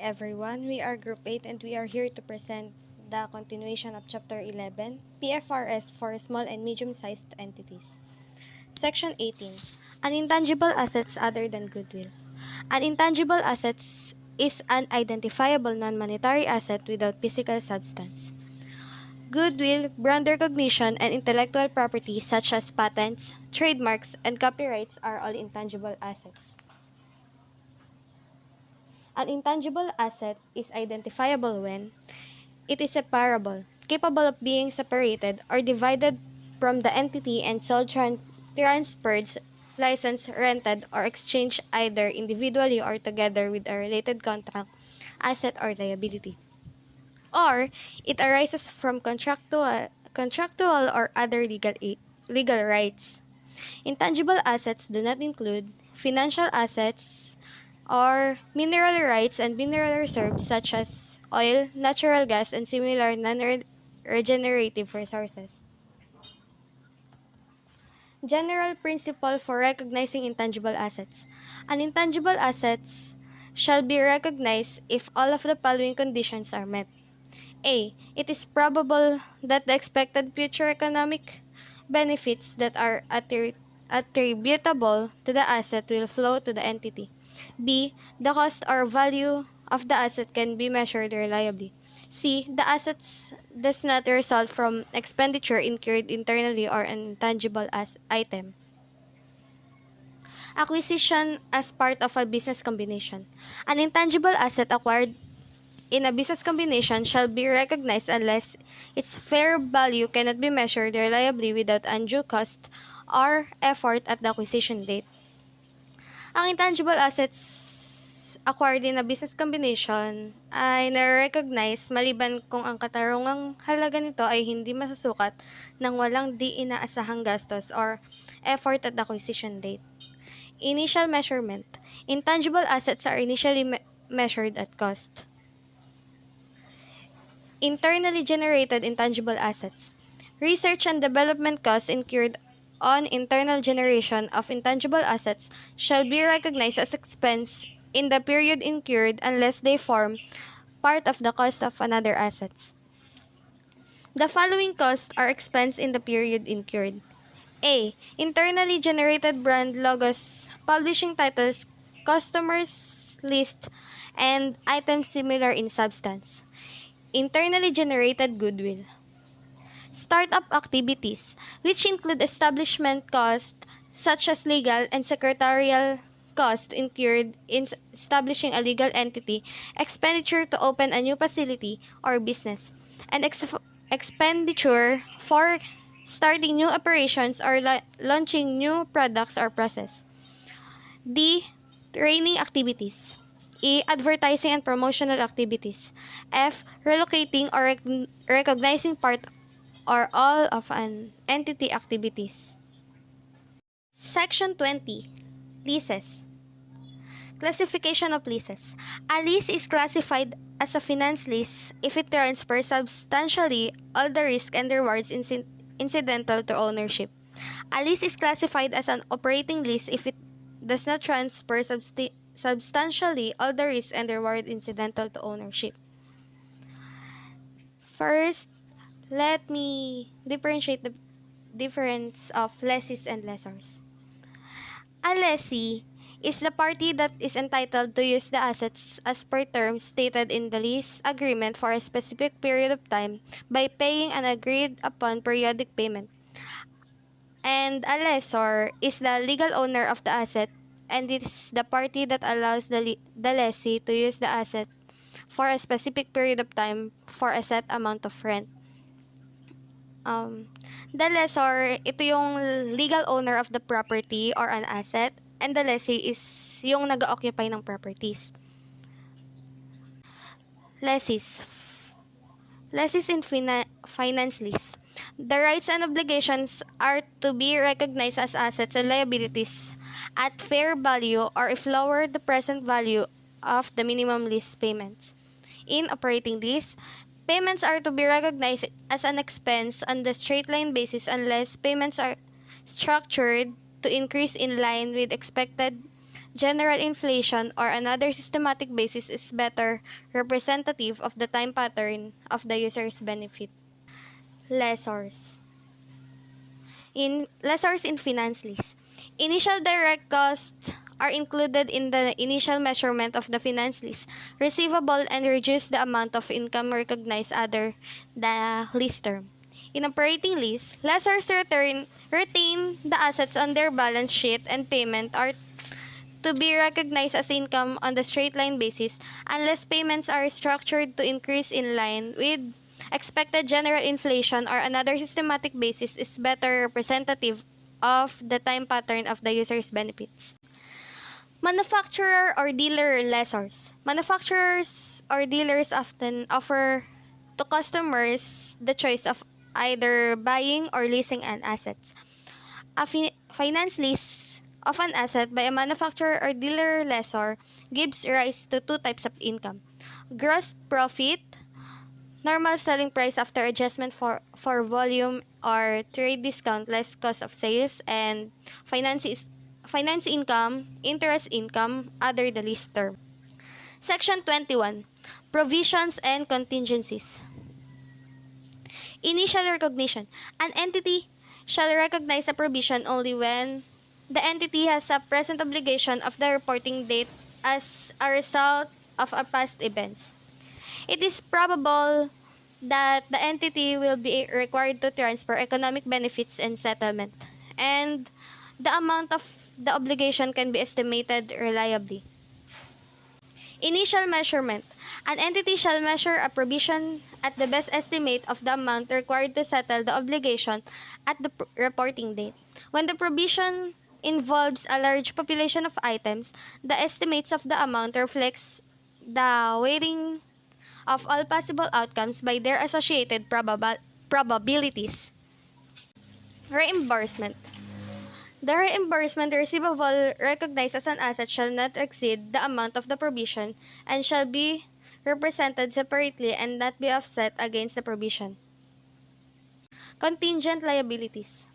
Everyone, we are Group 8 and we are here to present the continuation of Chapter 11, PFRS for Small and Medium-Sized Entities. Section 18, Unintangible Assets Other than Goodwill. An intangible assets is an identifiable non-monetary asset without physical substance. Goodwill, brand recognition, and intellectual property such as patents, trademarks, and copyrights are all intangible assets. An intangible asset is identifiable when it is separable, capable of being separated or divided from the entity and sold, transferred, licensed, rented, or exchanged either individually or together with a related contract, asset, or liability. Or it arises from contractual or other legal rights. Intangible assets do not include financial assets or mineral rights and mineral reserves such as oil, natural gas, and similar non-regenerative resources. General principle for recognizing intangible assets. An intangible assets shall be recognized if all of the following conditions are met. A. It is probable that the expected future economic benefits that are attributable to the asset will flow to the entity. B. The cost or value of the asset can be measured reliably. C. The assets does not result from expenditure incurred internally or an intangible item. Acquisition as part of a business combination. An intangible asset acquired in a business combination shall be recognized unless its fair value cannot be measured reliably without undue cost or effort at the acquisition date. Ang intangible assets acquired in a business combination ay na-recognize maliban kung ang katarungang halaga nito ay hindi masusukat ng walang di inaasahang gastos or effort at the acquisition date. Initial measurement. Intangible assets are initially measured at cost. Internally generated intangible assets. Research and development costs incurred on internal generation of intangible assets shall be recognized as expense in the period incurred unless they form part of the cost of another assets. The following costs are expense in the period incurred. A. Internally generated brand logos, publishing titles, customers list, and items similar in substance. Internally generated goodwill. Startup activities, which include establishment costs such as legal and secretarial costs incurred in establishing a legal entity, expenditure to open a new facility or business, and expenditure for starting new operations or launching new products or process. D. Training activities. E. Advertising and promotional activities. F. Relocating or recognizing part or all of an entity activities. Section 20. Leases. Classification of leases. A lease is classified as a finance lease if it transfers substantially all the risk and rewards incidental to ownership. A lease is classified as an operating lease if it does not transfer substantially all the risk and reward incidental to ownership. First, let me differentiate the difference of lessees and lessors. A lessee is the party that is entitled to use the assets as per terms stated in the lease agreement for a specific period of time by paying an agreed-upon periodic payment. And a lessor is the legal owner of the asset and is the party that allows the lessee to use the asset for a specific period of time for a set amount of rent. The lessor, ito yung legal owner of the property or an asset, and the lessee is yung nag-occupy ng properties. Lessees. Lessees in finance lease. The rights and obligations are to be recognized as assets and liabilities at fair value or if lower the present value of the minimum lease payments. In operating lease, payments are to be recognized as an expense on the straight-line basis unless payments are structured to increase in line with expected general inflation or another systematic basis is better representative of the time pattern of the user's benefit. Lessors. Lessors in finance lease. Initial direct costs are included in the initial measurement of the finance lease receivable and reduce the amount of income recognized under the lease term. In operating lease, lessors retain the assets on their balance sheet and payment are to be recognized as income on the straight line basis unless payments are structured to increase in line with expected general inflation or another systematic basis is better representative of the time pattern of the user's benefits. Manufacturer or dealer lessors. Manufacturers or dealers often offer to customers the choice of either buying or leasing an asset. A finance lease of an asset by a manufacturer or dealer lessor gives rise to two types of income. Gross profit, normal selling price after adjustment for volume or trade discount less cost of sales, and finance income, interest income, other the lease term. Section 21. Provisions and contingencies. Initial recognition. An entity shall recognize a provision only when the entity has a present obligation of the reporting date as a result of a past events. It is probable that the entity will be required to transfer economic benefits and settlement, and the amount of the obligation can be estimated reliably. Initial measurement. An entity shall measure a provision at the best estimate of the amount required to settle the obligation at the reporting date. When the provision involves a large population of items, the estimates of the amount reflects the weighting of all possible outcomes by their associated probabilities. Reimbursement. The reimbursement receivable recognized as an asset shall not exceed the amount of the provision and shall be represented separately and not be offset against the provision. Contingent liabilities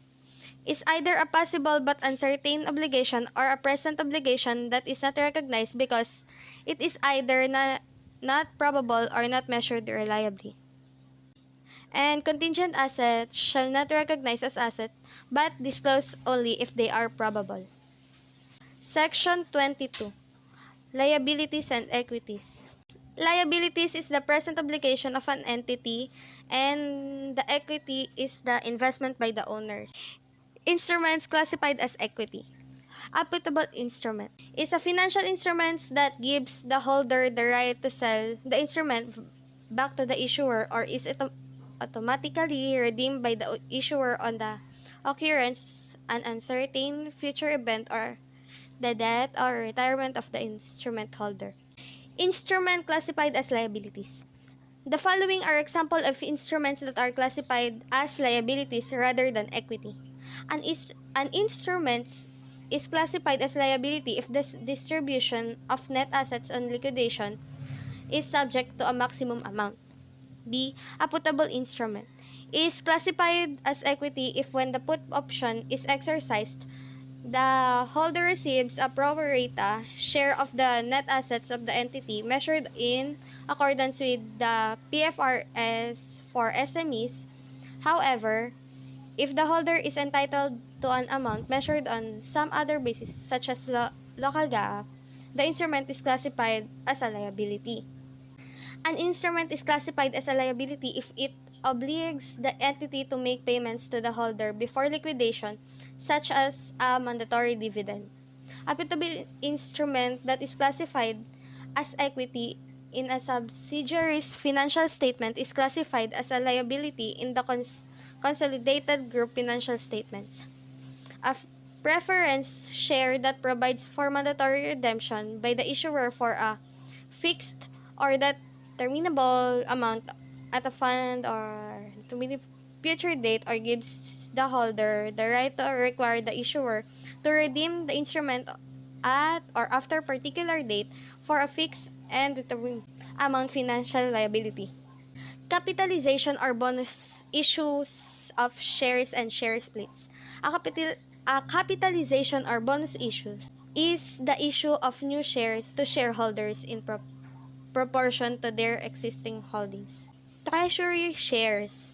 is either a possible but uncertain obligation or a present obligation that is not recognized because it is either not probable or not measured reliably. And contingent assets shall not recognize as asset but disclose only if they are probable. Section 22. Liabilities and equities. Liabilities is the present obligation of an entity and the equity is the investment by the owners. Instruments classified as equity. Applicable instrument is a financial instrument that gives the holder the right to sell the instrument back to the issuer or is it automatically redeemed by the issuer on the occurrence an uncertain future event or the death or retirement of the instrument holder. Instrument classified as liabilities. The following are examples of instruments that are classified as liabilities rather than equity. An instrument is classified as liability if the distribution of net assets on liquidation is subject to a maximum amount. B. A putable instrument is classified as equity if when the put option is exercised, the holder receives a pro rata share of the net assets of the entity measured in accordance with the PFRS for SMEs. However, if the holder is entitled to an amount measured on some other basis such as local GAAP, the instrument is classified as a liability. An instrument is classified as a liability if it obliges the entity to make payments to the holder before liquidation, such as a mandatory dividend. A putable instrument that is classified as equity in a subsidiary's financial statement is classified as a liability in the consolidated group financial statements. A preference share that provides for mandatory redemption by the issuer for a fixed or that terminable amount at a fund or to future date or gives the holder the right to require the issuer to redeem the instrument at or after particular date for a fixed and determined amount financial liability. Capitalization or bonus issues of shares and share splits. A capitalization or bonus issues is the issue of new shares to shareholders in proportion to their existing holdings. Treasury shares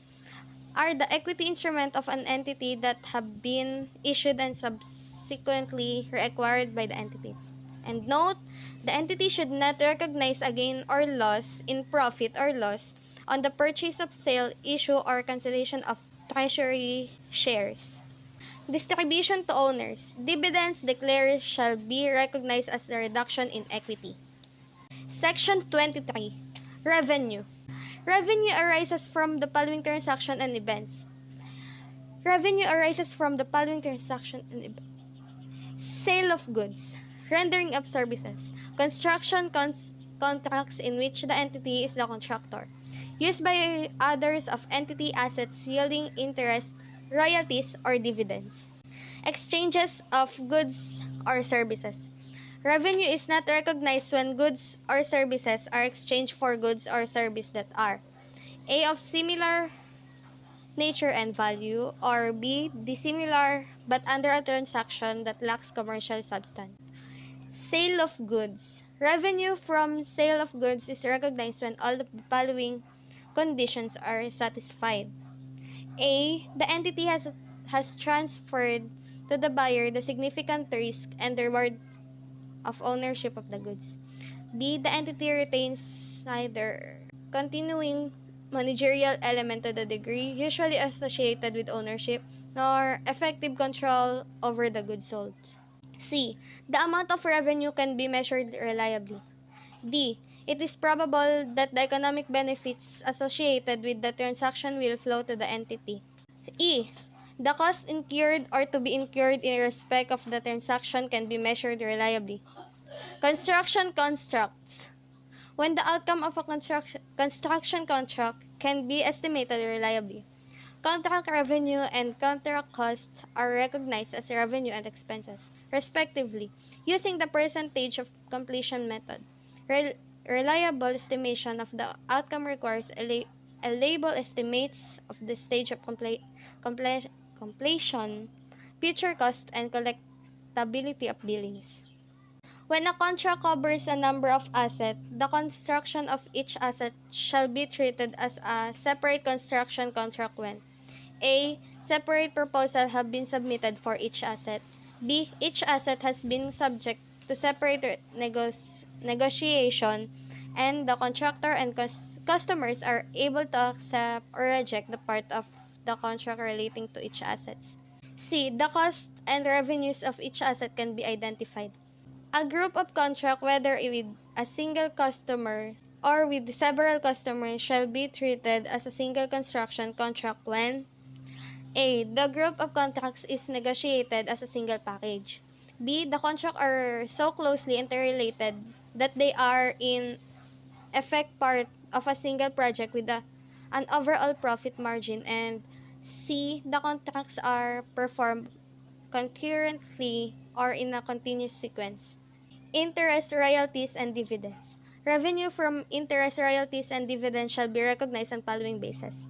are the equity instrument of an entity that have been issued and subsequently reacquired by the entity. And note, the entity should not recognize a gain or loss in profit or loss on the purchase of sale, issue, or cancellation of treasury shares. Distribution to owners. Dividends declared shall be recognized as a reduction in equity. Section 23. Revenue. Revenue arises from the following transaction and events. Revenue arises from the following transaction and events. Sale of goods, rendering of services, construction contracts in which the entity is the contractor, used by others of entity assets yielding interest, royalties, or dividends. Exchanges of goods or services. Revenue is not recognized when goods or services are exchanged for goods or services that are A. Of similar nature and value, or B. Dissimilar but under a transaction that lacks commercial substance. Sale of goods. Revenue from sale of goods is recognized when all the following conditions are satisfied. A. The entity has transferred to the buyer the significant risk and the reward of ownership of the goods. B. The entity retains neither continuing managerial element to the degree usually associated with ownership nor effective control over the goods sold. C. The amount of revenue can be measured reliably. D. It is probable that the economic benefits associated with the transaction will flow to the entity. E. The costs incurred or to be incurred in respect of the transaction can be measured reliably. Construction contracts. When the outcome of a construction contract can be estimated reliably. Contract revenue and contract costs are recognized as revenue and expenses, respectively, using the percentage of completion method. Reliable estimation of the outcome requires reliable estimates of the stage of completion, future cost, and collectability of billings. When a contract covers a number of assets, the construction of each asset shall be treated as a separate construction contract when A. Separate proposals have been submitted for each asset. B. Each asset has been subject to separate negotiation, and the contractor and customers are able to accept or reject the part of the contract relating to each asset. C. The cost and revenues of each asset can be identified. A group of contract, whether with a single customer or with several customers, shall be treated as a single construction contract when A. The group of contracts is negotiated as a single package. B. The contracts are so closely interrelated that they are in effect part of a single project with an overall profit margin. And C. The contracts are performed concurrently or in a continuous sequence. Interest, royalties, and dividends. Revenue from interest, royalties, and dividends shall be recognized on following basis.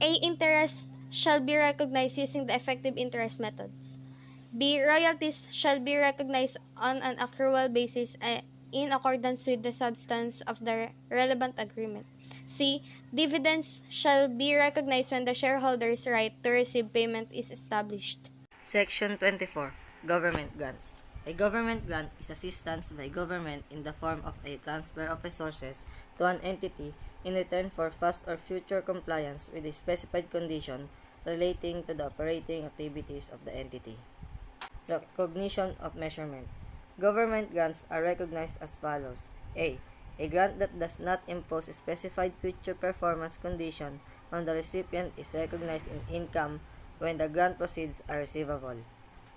A. Interest shall be recognized using the effective interest methods. B. Royalties shall be recognized on an accrual basis in accordance with the substance of the relevant agreement. C. Dividends shall be recognized when the shareholder's right to receive payment is established. Section 24. Government grants. A government grant is assistance by government in the form of a transfer of resources to an entity in return for past or future compliance with a specified condition relating to the operating activities of the entity. Recognition of measurement. Government grants are recognized as follows. A. A grant that does not impose a specified future performance condition on the recipient is recognized in income when the grant proceeds are receivable.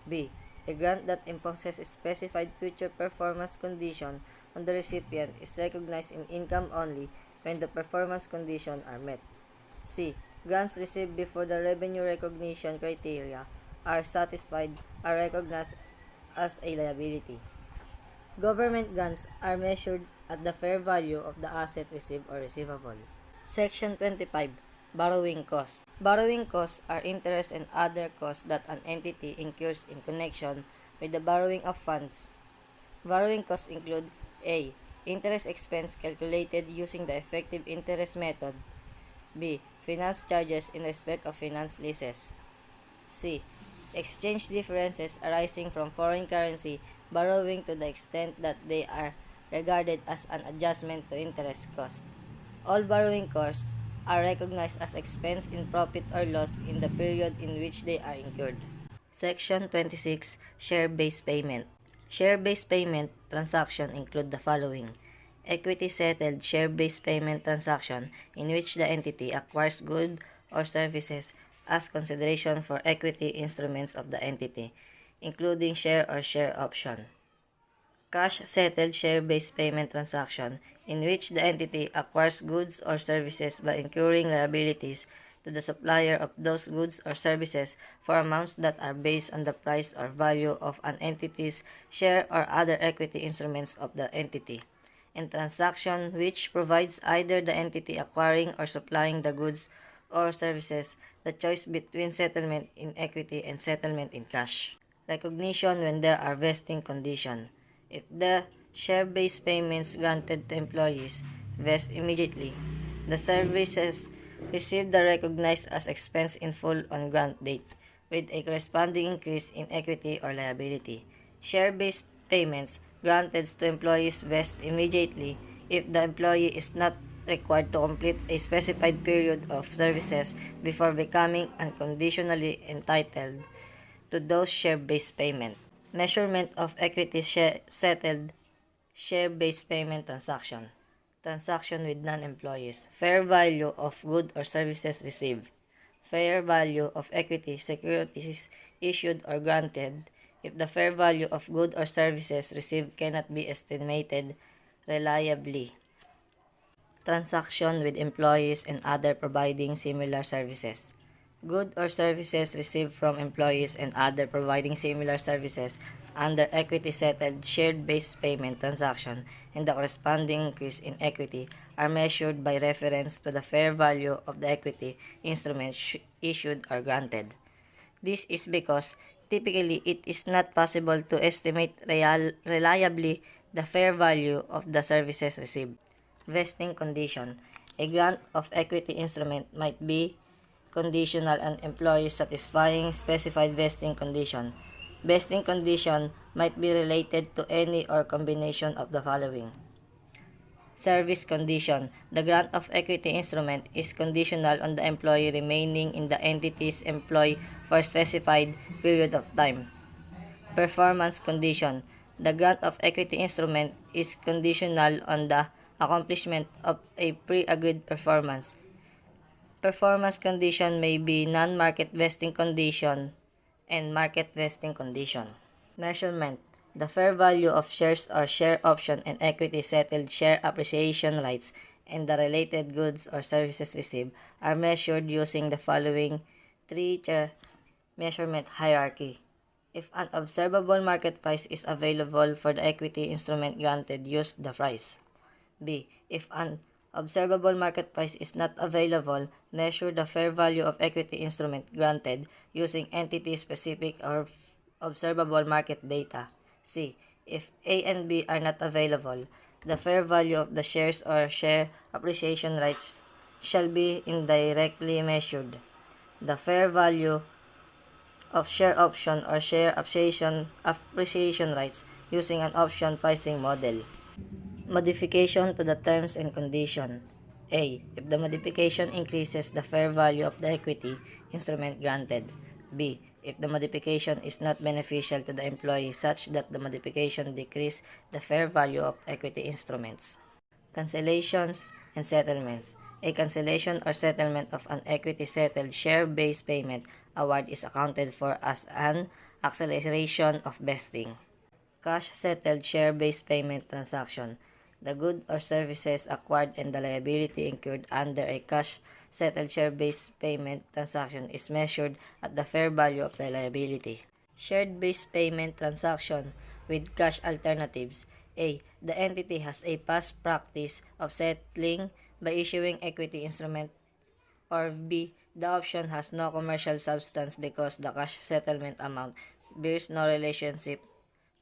B. A grant that imposes a specified future performance condition on the recipient is recognized in income only when the performance conditions are met. C. Grants received before the revenue recognition criteria are satisfied are recognized as a liability. Government grants are measured at the fair value of the asset received or receivable. Section 25. Borrowing costs. Borrowing costs are interest and other costs that an entity incurs in connection with the borrowing of funds Borrowing costs include A. Interest expense calculated using the effective interest method. B. Finance charges in respect of finance leases. C. Exchange differences arising from foreign currency borrowing to the extent that they are regarded as an adjustment to interest cost. All borrowing costs are recognized as expense in profit or loss in the period in which they are incurred. Section 26. Share-based payment. Share-based payment transaction include the following: equity-settled share-based payment transaction in which the entity acquires goods or services as consideration for equity instruments of the entity, including share or share option. Cash-settled share-based payment transaction in which the entity acquires goods or services by incurring liabilities to the supplier of those goods or services for amounts that are based on the price or value of an entity's share or other equity instruments of the entity, and transaction which provides either the entity acquiring or supplying the goods or services the choice between settlement in equity and settlement in cash. Recognition when there are vesting conditions. If the share-based payments granted to employees vest immediately, the services received are recognized as expense in full on grant date, with a corresponding increase in equity or liability. Share-based payments granted to employees vest immediately if the employee is not required to complete a specified period of services before becoming unconditionally entitled to those share-based payments. Measurement of equity settled share-based payment transaction. Transaction with non-employees. Fair value of goods or services received. Fair value of equity securities issued or granted if the fair value of goods or services received cannot be estimated reliably. Transaction with employees and other providing similar services. Goods or services received from employees and other providing similar services under equity-settled shared-based payment transaction and the corresponding increase in equity are measured by reference to the fair value of the equity instruments issued or granted. This is because typically it is not possible to estimate reliably the fair value of the services received. Vesting condition. A grant of equity instrument might be conditional on employees satisfying specified vesting condition. Vesting condition might be related to any or combination of the following. Service condition. The grant of equity instrument is conditional on the employee remaining in the entity's employ for a specified period of time. Performance condition. The grant of equity instrument is conditional on the accomplishment of a pre-agreed performance. Performance condition may be non-market vesting condition and market vesting condition. Measurement. The fair value of shares or share option and equity settled share appreciation rights and the related goods or services received are measured using the following three-tier measurement hierarchy. If an observable market price is available for the equity instrument granted, use the price. B. If an observable market price is not available, measure the fair value of equity instrument granted using entity-specific or observable market data. C. If A and B are not available, the fair value of the shares or share appreciation rights shall be indirectly measured. The fair value of share option or share appreciation rights using an option pricing model. Modification to the terms and condition. A. If the modification increases the fair value of the equity instrument granted. B. If the modification is not beneficial to the employee such that the modification decrease the fair value of equity instruments. Cancellations and settlements. A cancellation or settlement of an equity-settled share-based payment award is accounted for as an acceleration of vesting. Cash-settled share-based payment transaction. The goods or services acquired and the liability incurred under a cash-settled share-based payment transaction is measured at the fair value of the liability. Shared-based payment transaction with cash alternatives. A. The entity has a past practice of settling by issuing equity instrument, or B. The option has no commercial substance because the cash settlement amount bears no relationship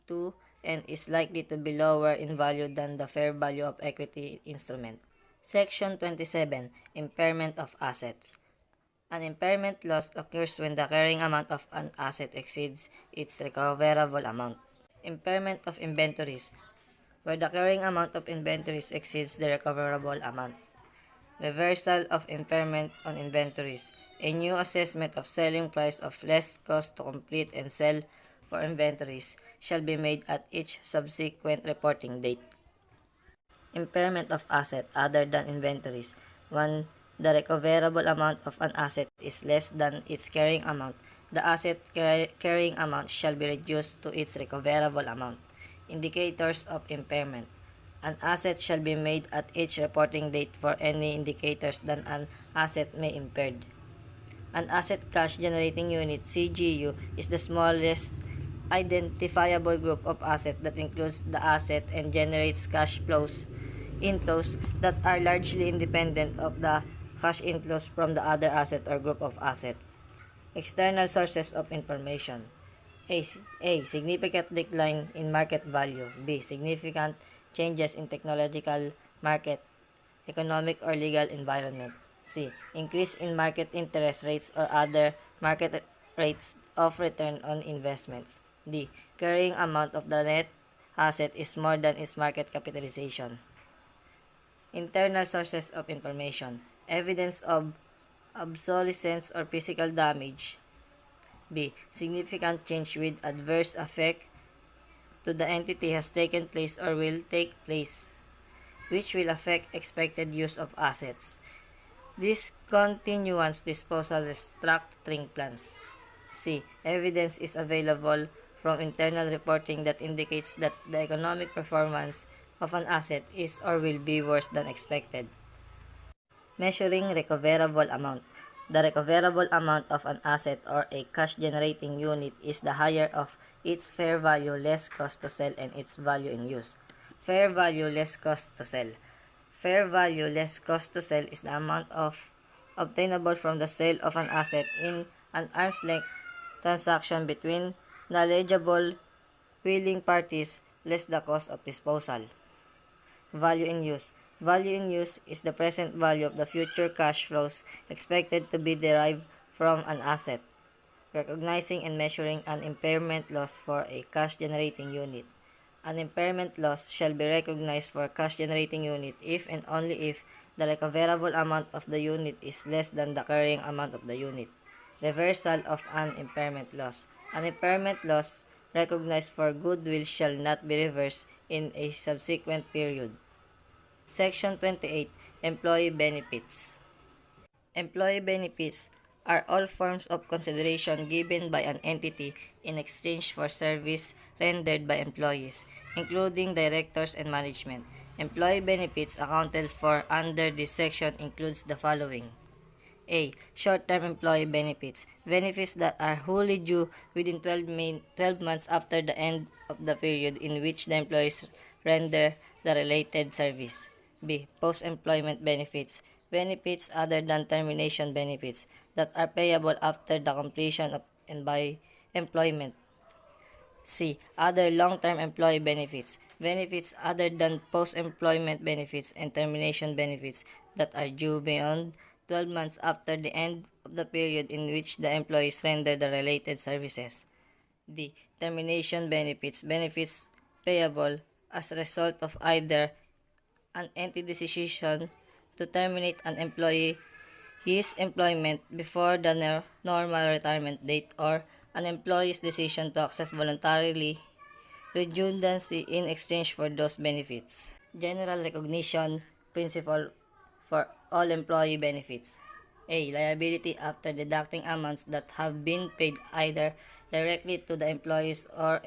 to and is likely to be lower in value than the fair value of equity instrument. Section 27. Impairment of assets. An impairment loss occurs when the carrying amount of an asset exceeds its recoverable amount. Impairment of inventories, where the carrying amount of inventories exceeds the recoverable amount. Reversal of impairment on inventories. A new assessment of selling price of less cost to complete and sell for inventories shall be made at each subsequent reporting date. Impairment of asset other than inventories. When the recoverable amount of an asset is less than its carrying amount, the asset carrying amount shall be reduced to its recoverable amount. Indicators of impairment. An asset shall be made at each reporting date for any indicators that an asset may impaired. An asset cash generating unit (CGU) is the smallest identifiable group of assets that includes the asset and generates cash inflows that are largely independent of the cash inflows from the other asset or group of assets. External sources of information. A. Significant decline in market value. B. Significant changes in technological, market, economic, or legal environment. C. Increase in market interest rates or other market rates of return on investments. D. Carrying amount of the net asset is more than its market capitalization. Internal sources of information. Evidence of obsolescence or physical damage. B. Significant change with adverse effect to the entity has taken place or will take place, which will affect expected use of assets. Discontinuance disposal restructuring plans. C. Evidence is available from internal reporting that indicates that the economic performance of an asset is or will be worse than expected. Measuring recoverable amount. The recoverable amount of an asset or a cash-generating unit is the higher of its fair value less cost to sell and its value in use. Fair value less cost to sell. Fair value less cost to sell is the amount of obtainable from the sale of an asset in an arm's length transaction between knowledgeable willing parties less the cost of disposal. Value in use. Value in use is the present value of the future cash flows expected to be derived from an asset. Recognizing and measuring an impairment loss for a cash-generating unit. An impairment loss shall be recognized for a cash-generating unit if and only if the recoverable amount of the unit is less than the carrying amount of the unit. Reversal of an impairment loss. An impairment loss recognized for goodwill shall not be reversed in a subsequent period. Section 28. Employee benefits. Employee benefits are all forms of consideration given by an entity in exchange for service rendered by employees, including directors and management. Employee benefits accounted for under this section includes the following. A. Short-term employee benefits. Benefits that are wholly due within 12 months after the end of the period in which the employees render the related service. B. Post-employment benefits. Benefits other than termination benefits that are payable after the completion of employment. C. Other long-term employee benefits. Benefits other than post-employment benefits and termination benefits that are due beyond 12 months after the end of the period in which the employees render the related services. D. Termination benefits. Benefits payable as a result of either an entity decision to terminate an employee his employment before the normal retirement date or an employee's decision to accept voluntarily redundancy in exchange for those benefits. General recognition principle for all employee benefits. A. Liability after deducting amounts that have been paid either directly to the employees or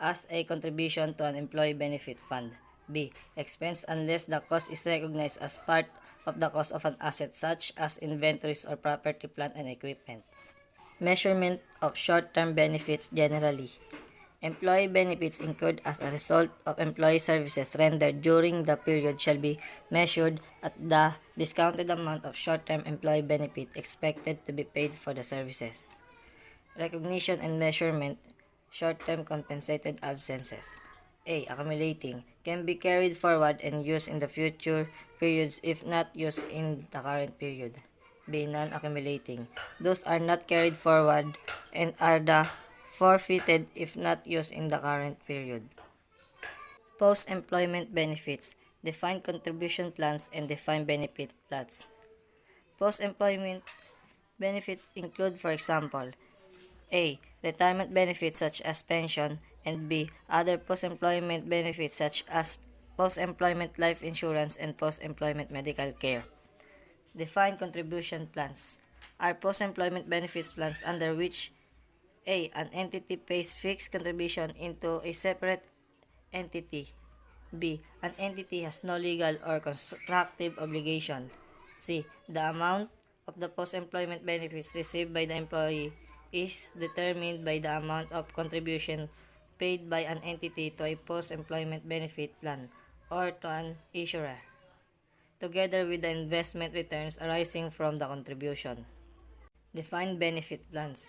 as a contribution to an employee benefit fund. B. Expense unless the cost is recognized as part of the cost of an asset such as inventories or property, plant, and equipment. Measurement of short-term benefits generally. Employee benefits incurred as a result of employee services rendered during the period shall be measured at the discounted amount of short-term employee benefit expected to be paid for the services. Recognition and measurement, short-term compensated absences. A. Accumulating can be carried forward and used in the future periods if not used in the current period. B. Non-accumulating. Those are not carried forward and are the forfeited if not used in the current period. Post-employment benefits, defined contribution plans, and defined benefit plans. Post-employment benefits include, for example, A. Retirement benefits such as pension, and B. Other post-employment benefits such as post-employment life insurance and post-employment medical care. Defined contribution plans are post-employment benefits plans under which A. An entity pays fixed contribution into a separate entity. B. An entity has no legal or constructive obligation. C. The amount of the post-employment benefits received by the employee is determined by the amount of contribution paid by an entity to a post-employment benefit plan or to an issuer, together with the investment returns arising from the contribution. Defined benefit plans.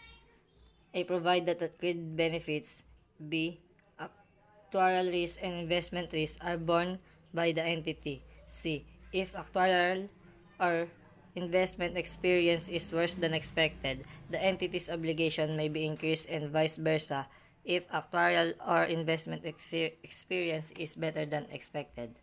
A. Provide that accrued benefits. B. Actuarial risk and investment risk are borne by the entity. C. If actuarial or investment experience is worse than expected, the entity's obligation may be increased and vice versa if actuarial or investment experience is better than expected.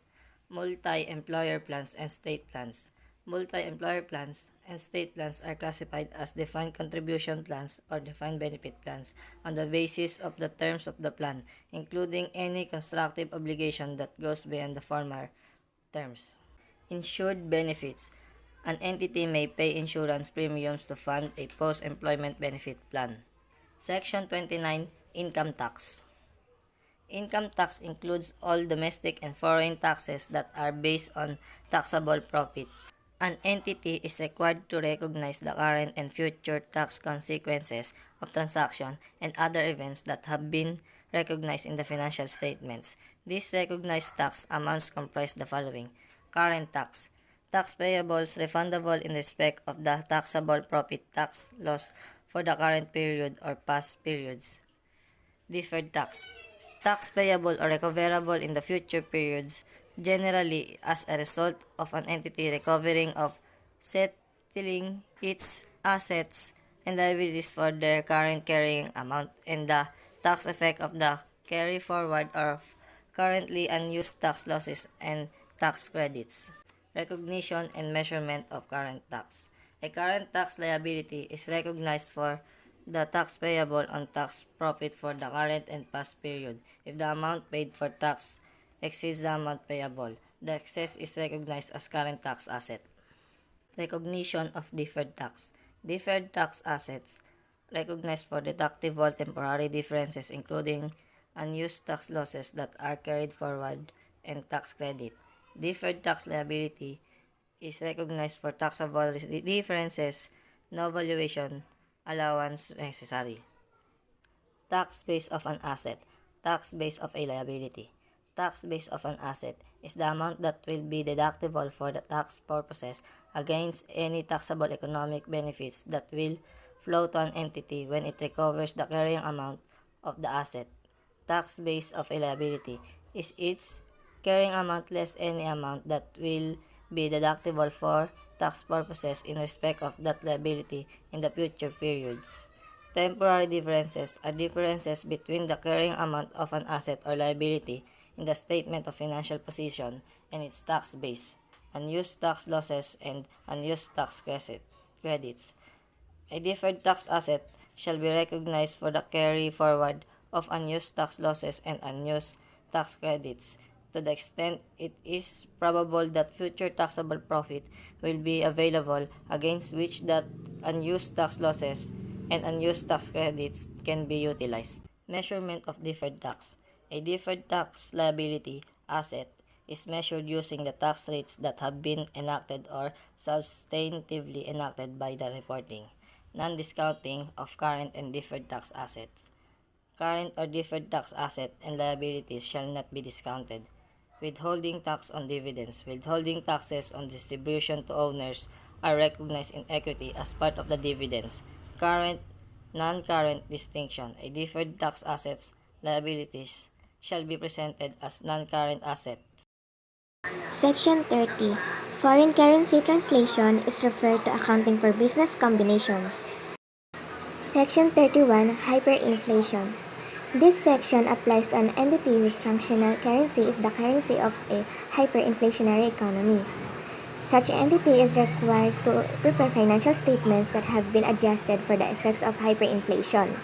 Multi-employer plans and state plans. Multi-employer plans and state plans are classified as defined contribution plans or defined benefit plans on the basis of the terms of the plan, including any constructive obligation that goes beyond the former terms. Insured benefits. An entity may pay insurance premiums to fund a post-employment benefit plan. Section 29, Income Tax. Income tax includes all domestic and foreign taxes that are based on taxable profit. An entity is required to recognize the current and future tax consequences of transactions and other events that have been recognized in the financial statements. These recognized tax amounts comprise the following: current tax, tax payables refundable in respect of the taxable profit tax loss for the current period or past periods. Deferred tax, tax payable or recoverable in the future periods, generally as a result of an entity recovering of settling its assets and liabilities for their current carrying amount and the tax effect of the carry forward of currently unused tax losses and tax credits. Recognition and measurement of current tax. A current tax liability is recognized for the tax payable on tax profit for the current and past period. If the amount paid for tax exceeds the amount payable, the excess is recognized as current tax asset. Recognition of deferred tax. Deferred tax assets recognized for deductible temporary differences including unused tax losses that are carried forward and tax credit. Deferred tax liability is recognized for taxable differences, no valuation allowance necessary. Tax base of an asset. Tax base of a liability. Tax base of an asset is the amount that will be deductible for the tax purposes against any taxable economic benefits that will flow to an entity when it recovers the carrying amount of the asset. Tax base of a liability is its carrying amount less any amount that will be deductible for tax purposes in respect of that liability in the future periods. Temporary differences are differences between the carrying amount of an asset or liability in the statement of financial position and its tax base, unused tax losses, and unused tax credits. A deferred tax asset shall be recognized for the carry forward of unused tax losses and unused tax credits to the extent it is probable that future taxable profit will be available against which that unused tax losses and unused tax credits can be utilized. Measurement of deferred tax. A deferred tax liability asset is measured using the tax rates that have been enacted or substantively enacted by the reporting, non-discounting of current and deferred tax assets. Current or deferred tax asset and liabilities shall not be discounted. Withholding tax on dividends. Withholding taxes on distribution to owners are recognized in equity as part of the dividends. Current, non-current distinction. A deferred tax assets, liabilities shall be presented as non-current assets. Section 30. Foreign currency translation is referred to accounting for business combinations. Section 31. Hyperinflation. This section applies to an entity whose functional currency is the currency of a hyperinflationary economy. Such entity is required to prepare financial statements that have been adjusted for the effects of hyperinflation.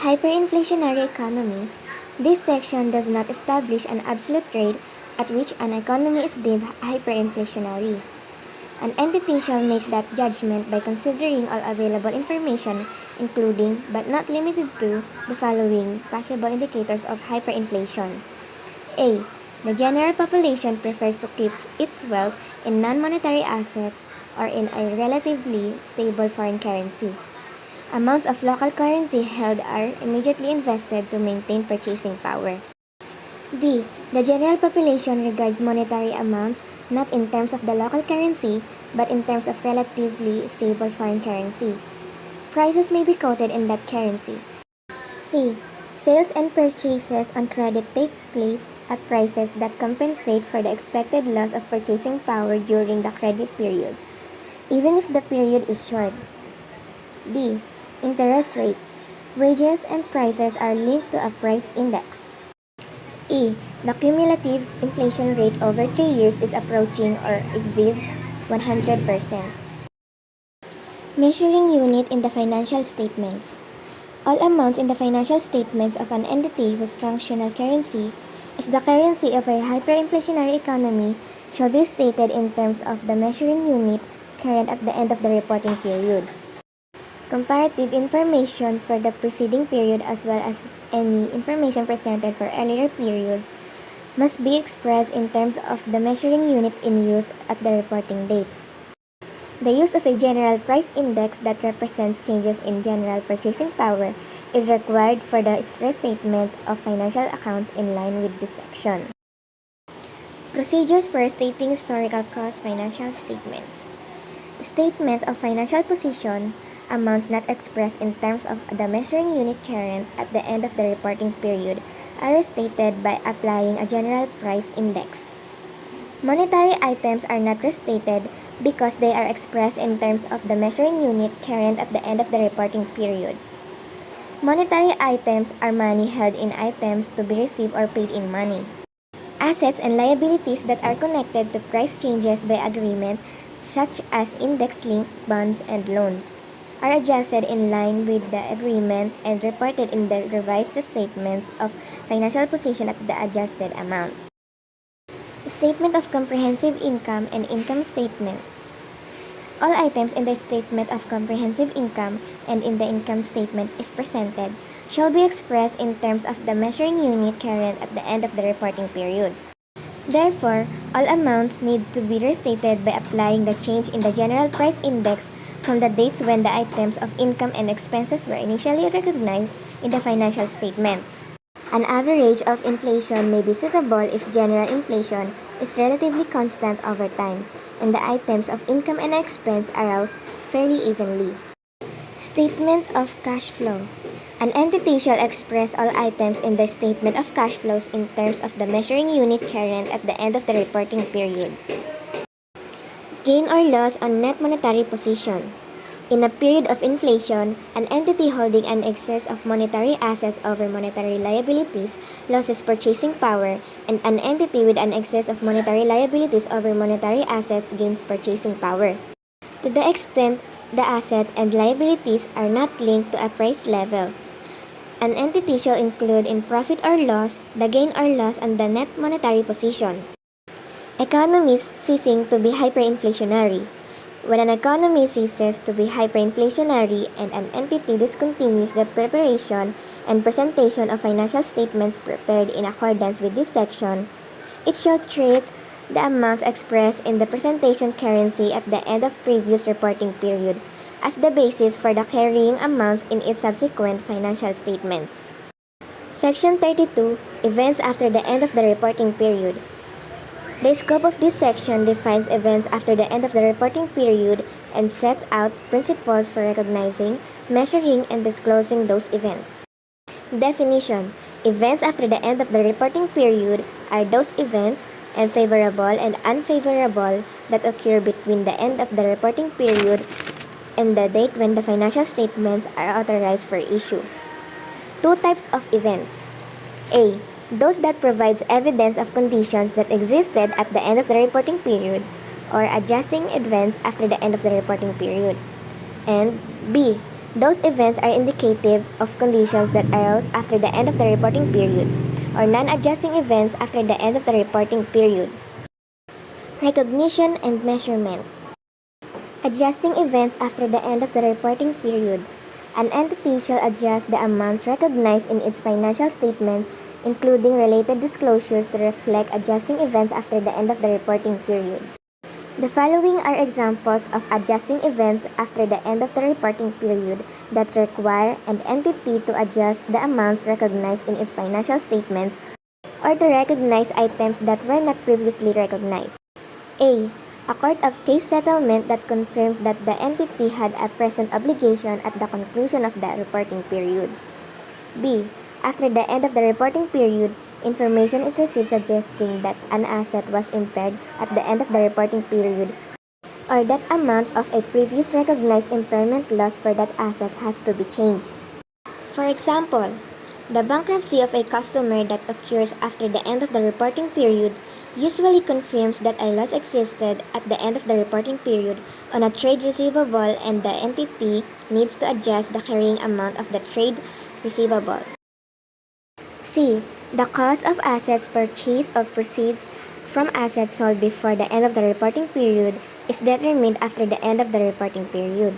Hyperinflationary economy. This section does not establish an absolute rate at which an economy is deemed hyperinflationary. An entity shall make that judgment by considering all available information, including, but not limited to, the following possible indicators of hyperinflation. A. The general population prefers to keep its wealth in non-monetary assets or in a relatively stable foreign currency. Amounts of local currency held are immediately invested to maintain purchasing power. B. The general population regards monetary amounts not in terms of the local currency, but in terms of relatively stable foreign currency. Prices may be quoted in that currency. C. Sales and purchases on credit take place at prices that compensate for the expected loss of purchasing power during the credit period, even if the period is short. D. Interest rates. Wages and prices are linked to a price index. E. The cumulative inflation rate over 3 years is approaching or exceeds 100%. Measuring unit in the financial statements. All amounts in the financial statements of an entity whose functional currency is the currency of a hyperinflationary economy shall be stated in terms of the measuring unit current at the end of the reporting period. Comparative information for the preceding period as well as any information presented for earlier periods must be expressed in terms of the measuring unit in use at the reporting date. The use of a general price index that represents changes in general purchasing power is required for the restatement of financial accounts in line with this section. Procedures for stating historical cost financial statements. Statement of financial position. Amounts not expressed in terms of the measuring unit current at the end of the reporting period are restated by applying a general price index. Monetary items are not restated because they are expressed in terms of the measuring unit current at the end of the reporting period. Monetary items are money held in items to be received or paid in money. Assets and liabilities that are connected to price changes by agreement, such as index-linked bonds and loans, are adjusted in line with the agreement and reported in the revised statements of financial position at the adjusted amount. Statement of comprehensive income and income statement. All items in the statement of comprehensive income and in the income statement, if presented, shall be expressed in terms of the measuring unit current at the end of the reporting period. Therefore, all amounts need to be restated by applying the change in the general price index from the dates when the items of income and expenses were initially recognized in the financial statements. An average of inflation may be suitable if general inflation is relatively constant over time, and the items of income and expense arouse fairly evenly. Statement of cash flow. An entity shall express all items in the statement of cash flows in terms of the measuring unit current at the end of the reporting period. Gain or loss on net monetary position. In a period of inflation, an entity holding an excess of monetary assets over monetary liabilities loses purchasing power, and an entity with an excess of monetary liabilities over monetary assets gains purchasing power. To the extent the asset and liabilities are not linked to a price level, an entity shall include in profit or loss the gain or loss on the net monetary position. Economies ceasing to be hyperinflationary. When an economy ceases to be hyperinflationary and an entity discontinues the preparation and presentation of financial statements prepared in accordance with this section, it shall treat the amounts expressed in the presentation currency at the end of previous reporting period as the basis for the carrying amounts in its subsequent financial statements. Section 32. Events after the end of the reporting period. The scope of this section defines events after the end of the reporting period and sets out principles for recognizing, measuring, and disclosing those events. Definition. Events after the end of the reporting period are those events, and favorable and unfavorable, that occur between the end of the reporting period and the date when the financial statements are authorized for issue. Two types of events. A. Those that provides evidence of conditions that existed at the end of the reporting period, or adjusting events after the end of the reporting period. And B. Those events are indicative of conditions that arose after the end of the reporting period, or non-adjusting events after the end of the reporting period. Recognition and measurement. Adjusting events after the end of the reporting period. An entity shall adjust the amounts recognized in its financial statements, including related disclosures, to reflect adjusting events after the end of the reporting period. The following are examples of adjusting events after the end of the reporting period that require an entity to adjust the amounts recognized in its financial statements, or to recognize items that were not previously recognized. A. A court of case settlement that confirms that the entity had a present obligation at the conclusion of the reporting period. B. After the end of the reporting period, information is received suggesting that an asset was impaired at the end of the reporting period, or that amount of a previous recognized impairment loss for that asset has to be changed. For example, the bankruptcy of a customer that occurs after the end of the reporting period usually confirms that a loss existed at the end of the reporting period on a trade receivable, and the entity needs to adjust the carrying amount of the trade receivable. C. The cost of assets purchased or proceeds from assets sold before the end of the reporting period is determined after the end of the reporting period.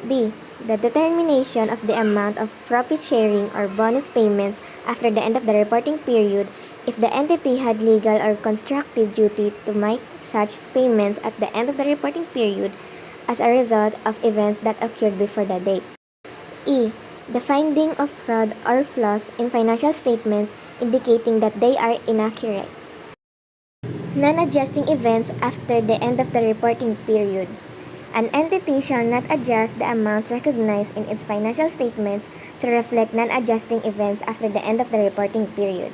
D. The determination of the amount of profit sharing or bonus payments after the end of the reporting period, if the entity had legal or constructive duty to make such payments at the end of the reporting period as a result of events that occurred before the date. E. The finding of fraud or flaws in financial statements indicating that they are inaccurate. Non-adjusting events after the end of the reporting period. An entity shall not adjust the amounts recognized in its financial statements to reflect non-adjusting events after the end of the reporting period.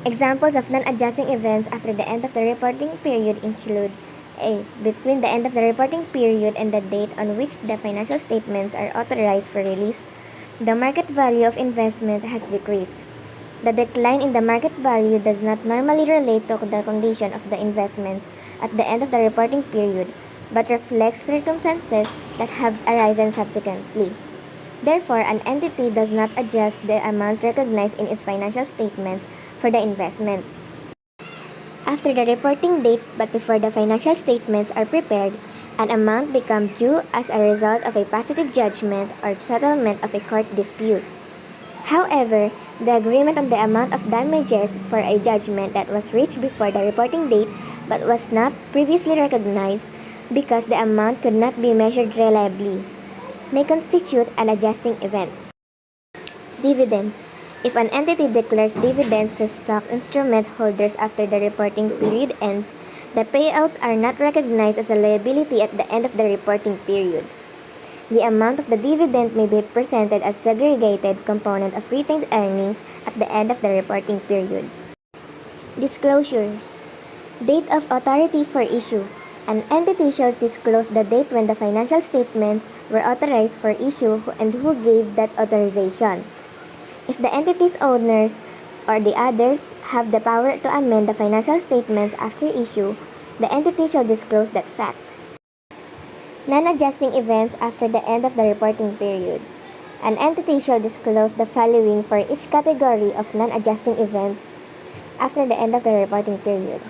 Examples of non-adjusting events after the end of the reporting period include: A. Between the end of the reporting period and the date on which the financial statements are authorized for release, the market value of investment has decreased. The decline in the market value does not normally relate to the condition of the investments at the end of the reporting period, but reflects circumstances that have arisen subsequently. Therefore, an entity does not adjust the amounts recognized in its financial statements for the investments after the reporting date, but before the financial statements are prepared, an amount becomes due as a result of a positive judgment or settlement of a court dispute. However, the agreement on the amount of damages for a judgment that was reached before the reporting date but was not previously recognized because the amount could not be measured reliably may constitute an adjusting event. Dividends. If an entity declares dividends to stock instrument holders after the reporting period ends, the payouts are not recognized as a liability at the end of the reporting period. The amount of the dividend may be presented as segregated component of retained earnings at the end of the reporting period. Disclosures. Date of authority for issue. An entity shall disclose the date when the financial statements were authorized for issue and who gave that authorization. If the entity's owners or the others have the power to amend the financial statements after issue, the entity shall disclose that fact. Non-adjusting events after the end of the reporting period. An entity shall disclose the following for each category of non-adjusting events after the end of the reporting period.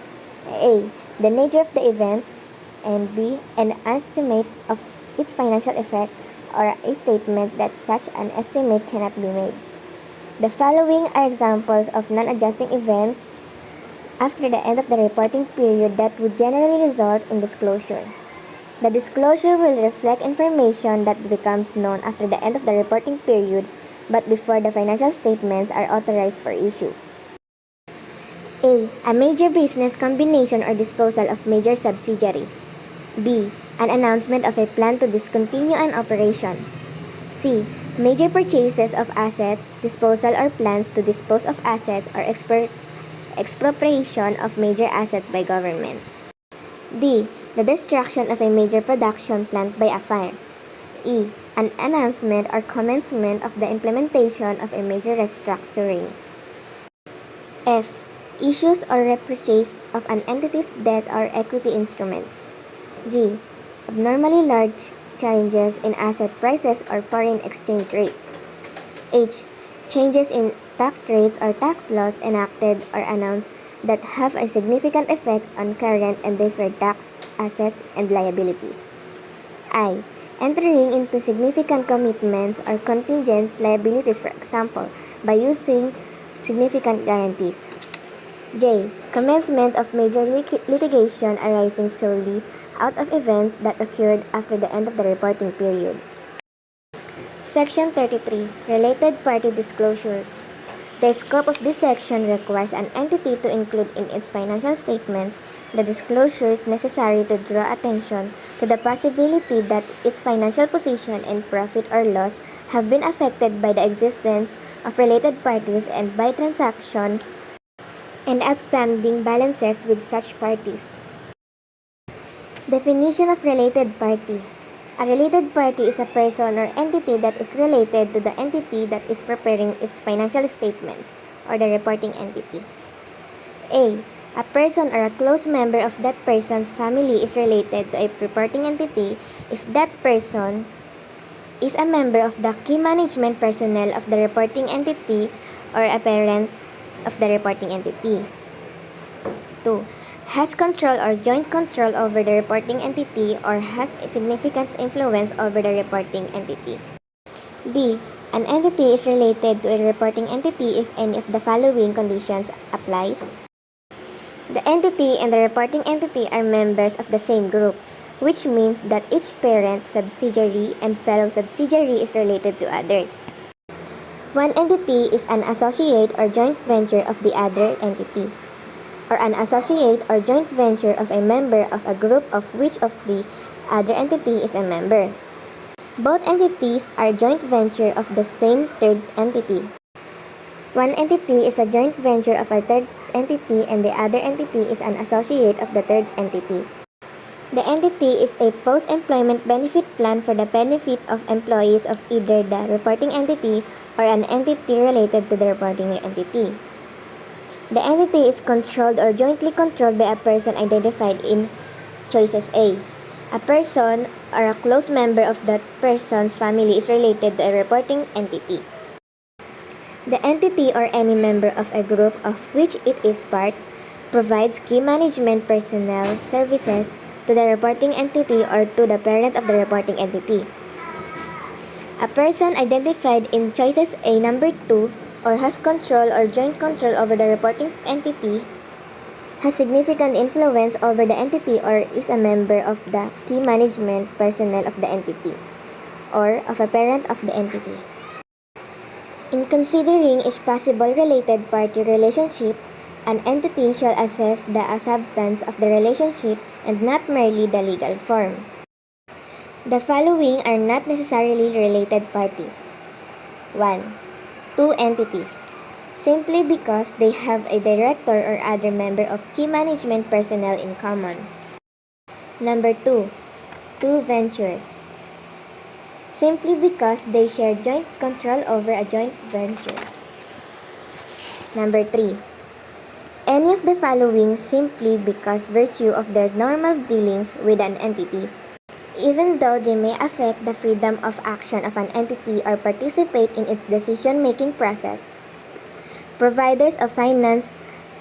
A. The nature of the event, and B. An estimate of its financial effect, or a statement that such an estimate cannot be made. The following are examples of non-adjusting events after the end of the reporting period that would generally result in disclosure. The disclosure will reflect information that becomes known after the end of the reporting period but before the financial statements are authorized for issue. A. A major business combination or disposal of major subsidiary. B. An announcement of a plan to discontinue an operation. C. Major purchases of assets, disposal or plans to dispose of assets, or expropriation of major assets by government. D. The destruction of a major production plant by a fire. E. An announcement or commencement of the implementation of a major restructuring. F. Issues or repurchase of an entity's debt or equity instruments. G. Abnormally large changes in asset prices or foreign exchange rates. H. Changes in tax rates or tax laws enacted or announced that have a significant effect on current and deferred tax assets and liabilities. I. Entering into significant commitments or contingent liabilities, for example, by using significant guarantees. J. Commencement of major litigation arising solely out of events that occurred after the end of the reporting period. Section 33. Related Party Disclosures. The scope of this section requires an entity to include in its financial statements the disclosures necessary to draw attention to the possibility that its financial position and profit or loss have been affected by the existence of related parties and by transaction and outstanding balances with such parties. Definition of related party. A related party is a person or entity that is related to the entity that is preparing its financial statements, or the reporting entity. A. A person or a close member of that person's family is related to a reporting entity if that person is a member of the key management personnel of the reporting entity or a parent of the reporting entity. 2. Has control or joint control over the reporting entity or has significant influence over the reporting entity. B. An entity is related to a reporting entity if any of the following conditions applies. The entity and the reporting entity are members of the same group, which means that each parent, subsidiary, and fellow subsidiary is related to others. One entity is an associate or joint venture of the other entity, or an associate or joint venture of a member of a group of which of the other entity is a member. Both entities are joint venture of the same third entity. One entity is a joint venture of a third entity and the other entity is an associate of the third entity. The entity is a post-employment benefit plan for the benefit of employees of either the reporting entity or an entity related to the reporting entity. The entity is controlled or jointly controlled by a person identified in choices A. A person or a close member of that person's family is related to a reporting entity. The entity or any member of a group of which it is part provides key management personnel services to the reporting entity or to the parent of the reporting entity. A person identified in choices A number 2 or has control or joint control over the reporting entity has significant influence over the entity or is a member of the key management personnel of the entity or of a parent of the entity. In considering each possible related party relationship, an entity shall assess the substance of the relationship and not merely the legal form. The following are not necessarily related parties. 1. Two entities, simply because they have a director or other member of key management personnel in common. Number 2. Two ventures, simply because they share joint control over a joint venture. Number 3. Any of the following simply because virtue of their normal dealings with an entity, even though they may affect the freedom of action of an entity or participate in its decision-making process. Providers of finance,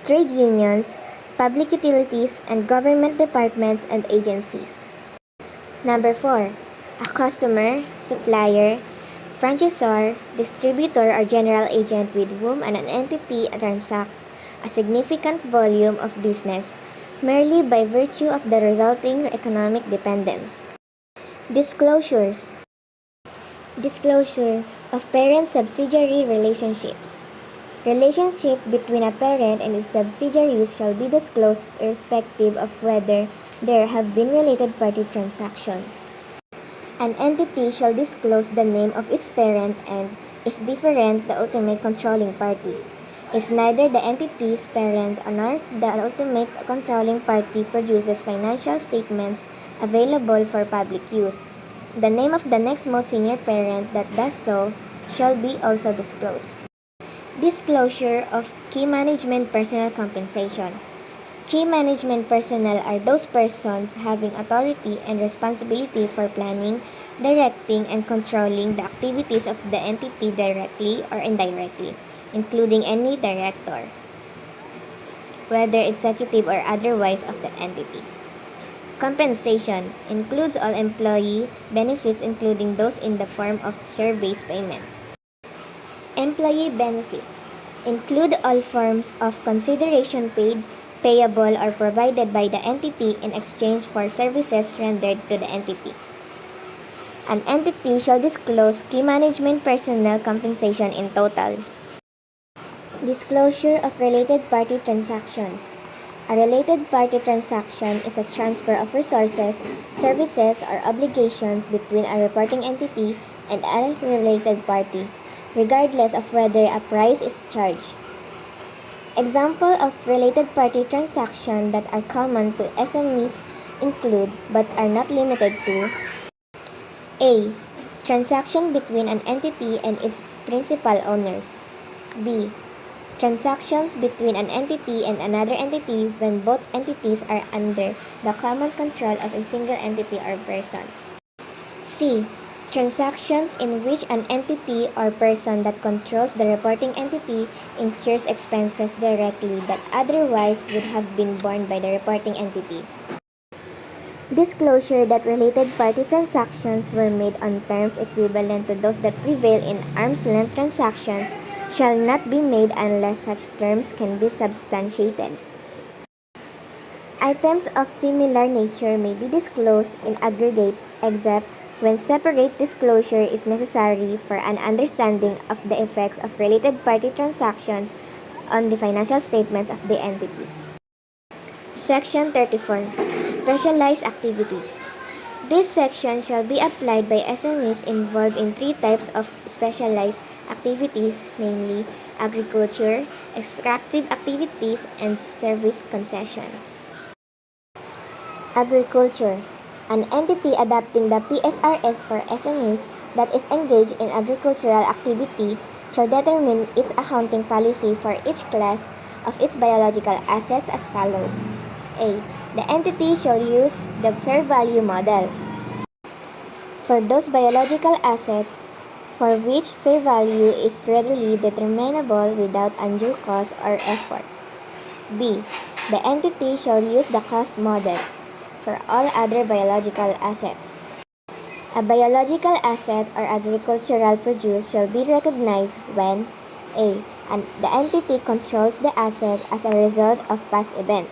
trade unions, public utilities, and government departments and agencies. Number 4. A customer, supplier, franchisor, distributor, or general agent with whom an entity transacts a significant volume of business merely by virtue of the resulting economic dependence. Disclosures. Disclosure of parent-subsidiary relationships. Relationship between a parent and its subsidiaries shall be disclosed irrespective of whether there have been related party transactions. An entity shall disclose the name of its parent and, if different, the ultimate controlling party. If neither the entity's parent nor the ultimate controlling party produces financial statements available for public use, the name of the next most senior parent that does so shall be also disclosed. Disclosure of key management personnel compensation. Key management personnel are those persons having authority and responsibility for planning, directing, and controlling the activities of the entity directly or indirectly, including any director, whether executive or otherwise, of the entity. Compensation includes all employee benefits, including those in the form of share-based payment. Employee benefits include all forms of consideration paid, payable, or provided by the entity in exchange for services rendered to the entity. An entity shall disclose key management personnel compensation in total. Disclosure of related party transactions. A related party transaction is a transfer of resources, services, or obligations between a reporting entity and a related party, regardless of whether a price is charged. Example of related party transactions that are common to SMEs include, but are not limited to: A. Transaction between an entity and its principal owners. B. Transactions between an entity and another entity when both entities are under the common control of a single entity or person. C. Transactions in which an entity or person that controls the reporting entity incurs expenses directly that otherwise would have been borne by the reporting entity. Disclosure that related party transactions were made on terms equivalent to those that prevail in arm's length transactions shall not be made unless such terms can be substantiated. Items of similar nature may be disclosed in aggregate except when separate disclosure is necessary for an understanding of the effects of related party transactions on the financial statements of the entity. Section 34. Specialized activities. This section shall be applied by SMEs involved in three types of specialized activities, namely agriculture, extractive activities, and service concessions. Agriculture. An entity adopting the PFRS for SMEs that is engaged in agricultural activity shall determine its accounting policy for each class of its biological assets as follows. A. The entity shall use the fair value model for those biological assets for which fair value is readily determinable without undue cost or effort. B. The entity shall use the cost model for all other biological assets. A biological asset or agricultural produce shall be recognized when A. The entity controls the asset as a result of past events.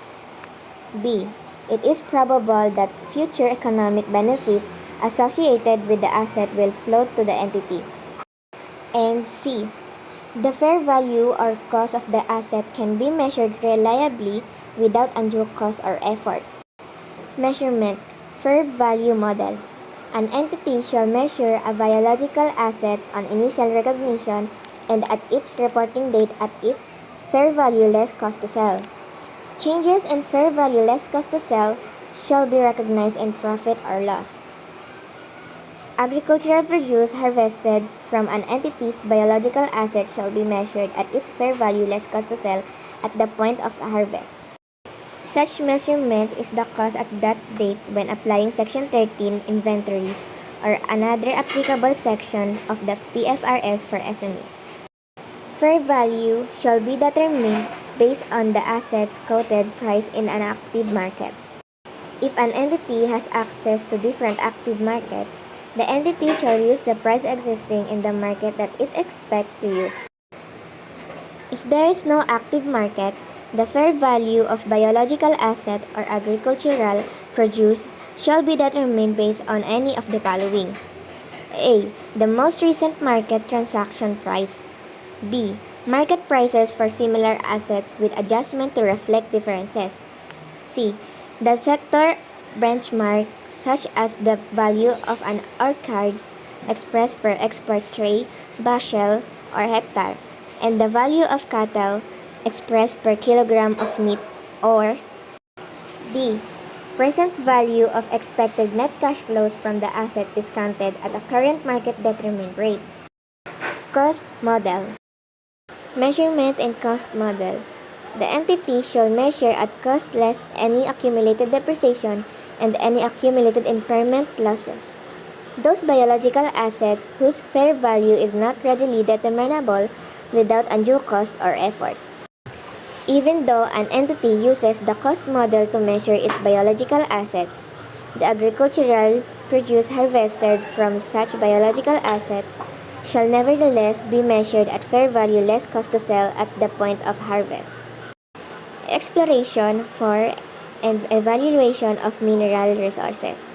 B. It is probable that future economic benefits associated with the asset will flow to the entity. And C. The fair value or cost of the asset can be measured reliably without undue cost or effort. Measurement. Fair value model. An entity shall measure a biological asset on initial recognition and at its reporting date at its fair value less cost to sell. Changes in fair value less cost to sell shall be recognized in profit or loss. Agricultural produce harvested from an entity's biological asset shall be measured at its fair value less cost to sell at the point of harvest. Such measurement is the cost at that date when applying Section 13 inventories or another applicable section of the PFRS for SMEs. Fair value shall be determined based on the asset's quoted price in an active market. If an entity has access to different active markets, the entity shall use the price existing in the market that it expects to use. If there is no active market, the fair value of biological asset or agricultural produce shall be determined based on any of the following. A. The most recent market transaction price. B. Market prices for similar assets with adjustment to reflect differences. C. The sector benchmark such as the value of an ore card expressed per export tray, bushel, or hectare, and the value of cattle expressed per kilogram of meat, or D. Present value of expected net cash flows from the asset discounted at a current market determined rate. Cost model. Measurement and cost model. The entity shall measure at cost less any accumulated depreciation and any accumulated impairment losses. Those biological assets whose fair value is not readily determinable without undue cost or effort. Even though an entity uses the cost model to measure its biological assets, the agricultural produce harvested from such biological assets shall nevertheless be measured at fair value less cost to sell at the point of harvest. Exploration for and evaluation of mineral resources.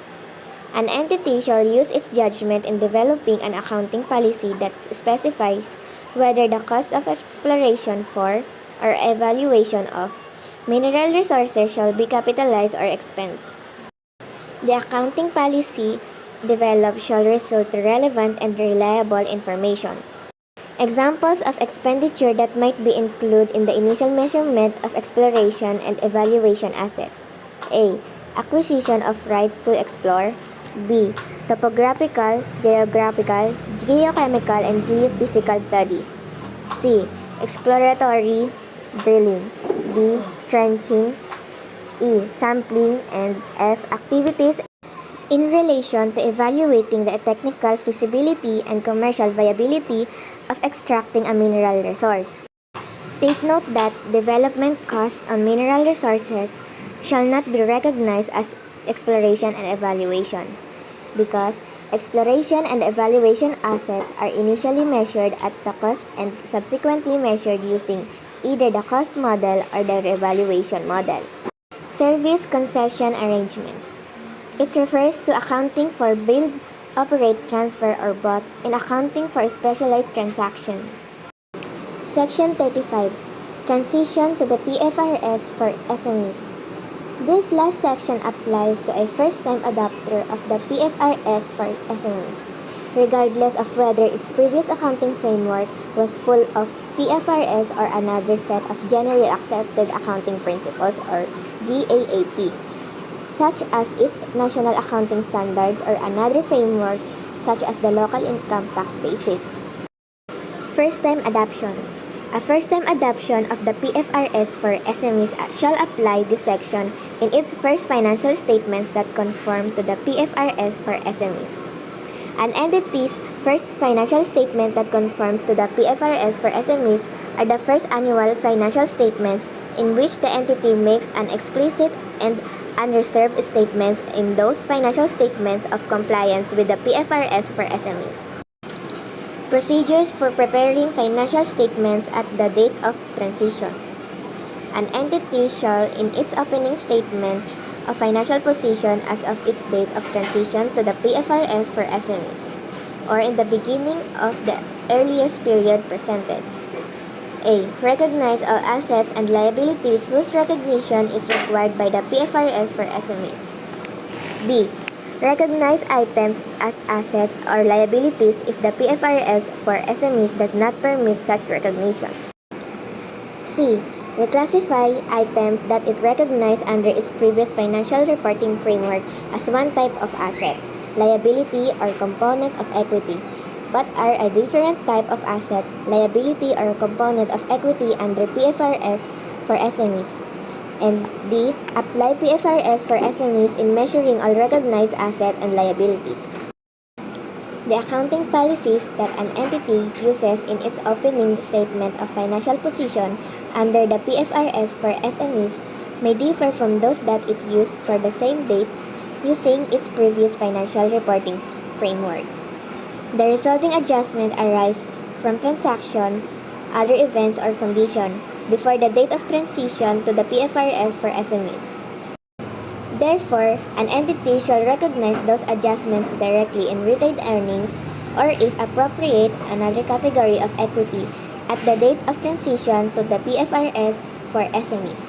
An entity shall use its judgment in developing an accounting policy that specifies whether the cost of exploration for or evaluation of mineral resources shall be capitalized or expensed. The accounting policy developed shall result to relevant and reliable information. Examples of expenditure that might be included in the initial measurement of exploration and evaluation assets. A. Acquisition of rights to explore. B. Topographical, geographical, geochemical, and geophysical studies. C. Exploratory drilling. D. Trenching. E. Sampling. And F. Activities in relation to evaluating the technical feasibility and commercial viability of extracting a mineral resource. Take note that development costs on mineral resources shall not be recognized as exploration and evaluation, because exploration and evaluation assets are initially measured at the cost and subsequently measured using either the cost model or the evaluation model. Service concession arrangements. It refers to accounting for build, operate, transfer, or both in accounting for specialized transactions. Section 35. Transition to the PFRS for SMEs. This last section applies to a first-time adopter of the PFRS for SMEs, regardless of whether its previous accounting framework was full of PFRS or another set of Generally Accepted Accounting Principles or GAAP, such as its national accounting standards or another framework such as the local income tax basis. First-time adoption. A first-time adoption of the PFRS for SMEs shall apply this section in its first financial statements that conform to the PFRS for SMEs. An entity's first financial statement that conforms to the PFRS for SMEs are the first annual financial statements in which the entity makes an explicit and unreserved statements in those financial statements of compliance with the PFRS for SMEs. Procedures for preparing financial statements at the date of transition. An entity shall, in its opening statement of financial position as of its date of transition to the PFRS for SMEs, or in the beginning of the earliest period presented. A. Recognize all assets and liabilities whose recognition is required by the PFRS for SMEs. B. Recognize items as assets or liabilities if the PFRS for SMEs does not permit such recognition. C. Reclassify items that it recognized under its previous financial reporting framework as one type of asset, liability, or component of equity, but are a different type of asset, liability, or component of equity under PFRS for SMEs. And D. Apply PFRS for SMEs in measuring all recognized assets and liabilities. The accounting policies that an entity uses in its opening statement of financial position under the PFRS for SMEs may differ from those that it used for the same date using its previous financial reporting framework. The resulting adjustment arise from transactions, other events, or conditions before the date of transition to the PFRS for SMEs. Therefore, an entity shall recognize those adjustments directly in retained earnings or, if appropriate, another category of equity at the date of transition to the PFRS for SMEs.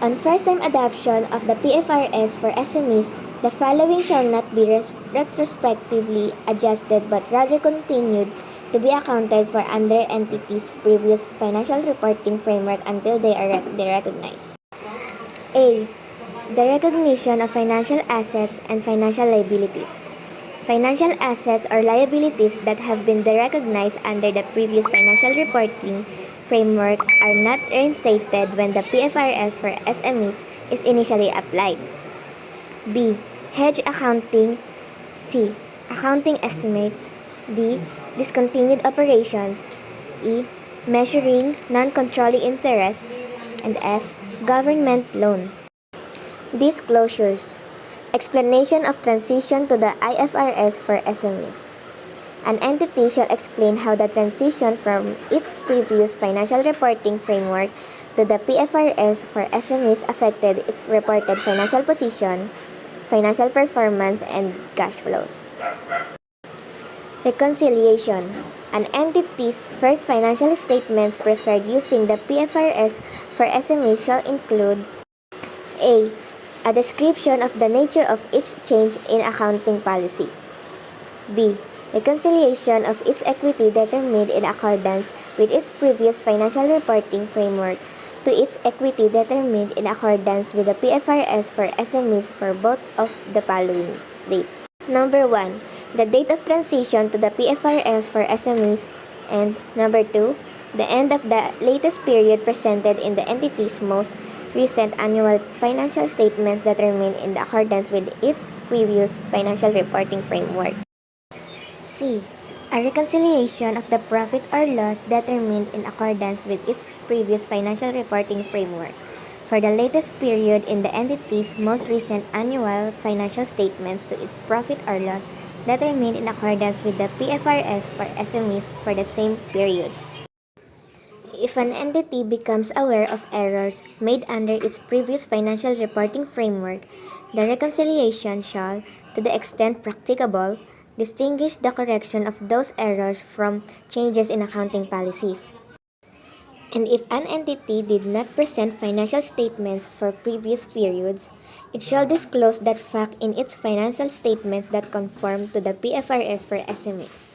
On first-time adoption of the PFRS for SMEs, The following shall not be retrospectively adjusted but rather continued to be accounted for under entities' previous financial reporting framework until they are recognized. A. The recognition of financial assets and financial liabilities. Financial assets or liabilities that have been recognized under the previous financial reporting framework are not reinstated when the PFRS for SMEs is initially applied. B. Hedge accounting. C. Accounting estimates. D. Discontinued operations. E. Measuring non-controlling interest. And F. Government loans. Disclosures. Explanation of transition to the IFRS for SMEs. An entity shall explain how the transition from its previous financial reporting framework to the PFRS for SMEs affected its reported financial position, financial performance, and cash flows. Reconciliation. An entity's first financial statements prepared using the PFRS for SMEs shall include A. A description of the nature of each change in accounting policy. B. Reconciliation of its equity determined in accordance with its previous financial reporting framework to its equity determined in accordance with the PFRS for SMEs for both of the following dates. Number 1. The date of transition to the PFRS for SMEs, and number 2. The end of the latest period presented in the entity's most recent annual financial statements determined in accordance with its previous financial reporting framework. C. A reconciliation of the profit or loss determined in accordance with its previous financial reporting framework for the latest period in the entity's most recent annual financial statements to its profit or loss determined in accordance with the PFRS for SMEs for the same period. If an entity becomes aware of errors made under its previous financial reporting framework, the reconciliation shall, to the extent practicable, distinguish the correction of those errors from changes in accounting policies. And if an entity did not present financial statements for previous periods, it shall disclose that fact in its financial statements that conform to the PFRS for SMEs.